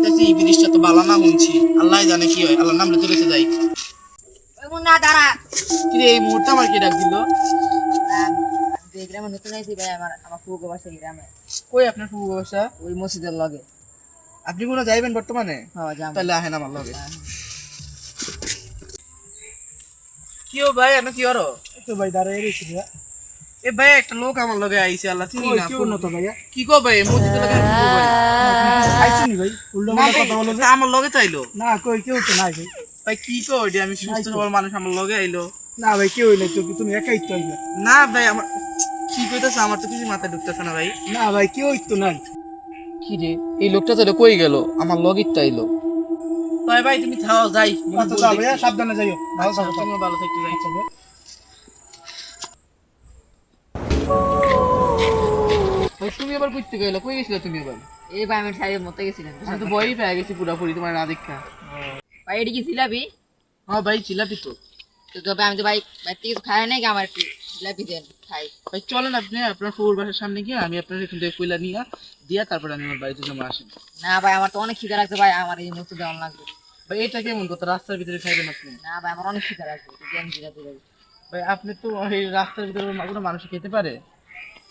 যাইতেছি বিদেশটা তো বালা না শুনছি আল্লাহ জানে কি হয় আল্লাহর নাম লইতে যাই না দাঁড়া কি রে এই মুহূর্তে আমার কি ডাক দিল এই গ্রামে নতুন আইছি ভাই আমার ফুগো বাসা এই গ্রামে কই আপনার ফুফু বাসা ওই মসজিদের লগে আপনি কোনো যাইবেন বর্তমানে হ্যাঁ যাম তাহলে আহেন আমার লগে কি ও ভাই আমি কি হরো তো ভাই দাঁড়াই রয়েছি এ ভাই একটা লোক আমার লগে আইছে আল্লাহ চিনি না কেউ না তো ভাইয়া কি কো ভাই মসজিদের লগে ফুফু ভাই খাইছেনি ভাই উল্টো না কথা বলো তা আমার লগে তো আইলো না কই কেউ তো নাই ভাই ভাই কি কো ওইটা আমি সুস্থ সবল মানুষ আমার লগে আইলো না ভাই কেউ নাই তো তুমি একাই তো আইলা না ভাই আমার কি কইতাছে আমার তো কিছু মাথায় ঢুকতেছে না ভাই না ভাই কেউ তো নাই কি রে এই লোকটা তাহলে কই গেল আমার লগিত তাইলো তাই ভাই তুমি থাও যাই আচ্ছা যাও ভাইয়া সাবধানে যাইও ভালো থাকো তুমি ভালো থাকতে যাই আচ্ছা ভাই। ভাই তুমি আবার কইতে গেলে কই গেছিলে তুমি আবার এই ভাই আমি সাহেব মতে গেছিলাম আমি তো ভয়ই পেয়ে গেছি পুরাপুরি তোমার না দেখা ভাই এটি কি জিলাপি হ্যাঁ ভাই চিলাপি তো তো তবে আমি তো ভাই বাড়িতে কিছু খাই নাই আমার একটু জিলাপি দেন খাই ভাই চলেন আপনি আপনার ফুল বাসার সামনে গিয়ে আমি আপনার এখান থেকে কইলা নিয়ে দিয়া তারপরে আমি আমার বাড়িতে জমা আসেন না ভাই আমার তো অনেক খিদে লাগছে ভাই আমার এই মতো দেওয়ান লাগবে ভাই এটা কেমন কথা রাস্তার ভিতরে খাইবেন আপনি না ভাই আমার অনেক খিদে লাগবে যদি আমি জিলাপি দেবো ভাই আপনি তো এই রাস্তার ভিতরে কোনো মানুষ খেতে পারে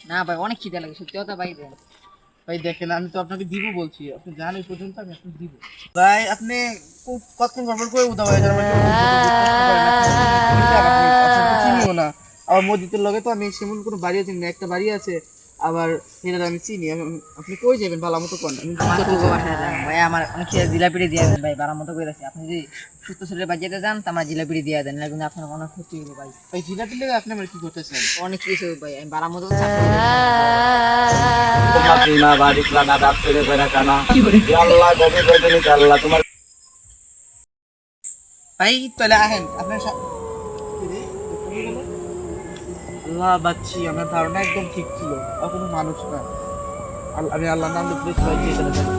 না ভাই অনেক খিদে লাগে সত্যি কথা ভাই দেন ভাই দেখেন আমি তো আপনাকে দিব বলছি আপনি জান এই পর্যন্ত আমি আপনাকে দিব ভাই আপনি কতক্ষণ গড়বড় করে উদা হয়ে যাবেন চিনিও না আবার মসজিদের লগে তো আমি সেমন কোনো বাড়ি আছে না একটা বাড়ি আছে আবার সেটা আমি চিনি আপনি কই যাবেন ভালো মতো কোন আমি আমার ফুগো বাসায় যান ভাই আমার অনেক খিদে জিলাপিটি দিয়ে দেন ভাই বাড়ার মতো করে আছে আপনি যদি সুস্থ শরীরে বাজিয়ে যান তো আমার জিলাপিটি দিয়ে দেন না কিন্তু আপনার অনেক ক্ষতি হইবে ভাই ভাই জিলাপি লেগে আপনি আমার কি করতেছেন অনেক কিছু ভাই আমি বাড়ার মতো মা বাড়ি প্লানা রাত করে বেড়াকানা আল্লাহ গভীর রজনী আল্লাহ তোমার ভাই তাহলে আহেন আপনার আল্লাহ বাচ্চি আমার ধারণা একদম ঠিক ছিল আর কোনো মানুষ না আমি আল্লাহর নাম লিখে সবাই চেয়ে চলে যাবো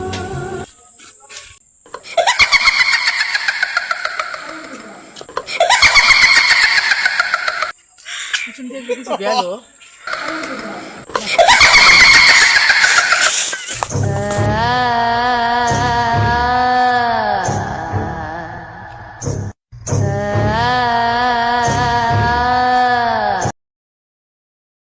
পিছন থেকে কিছু গেল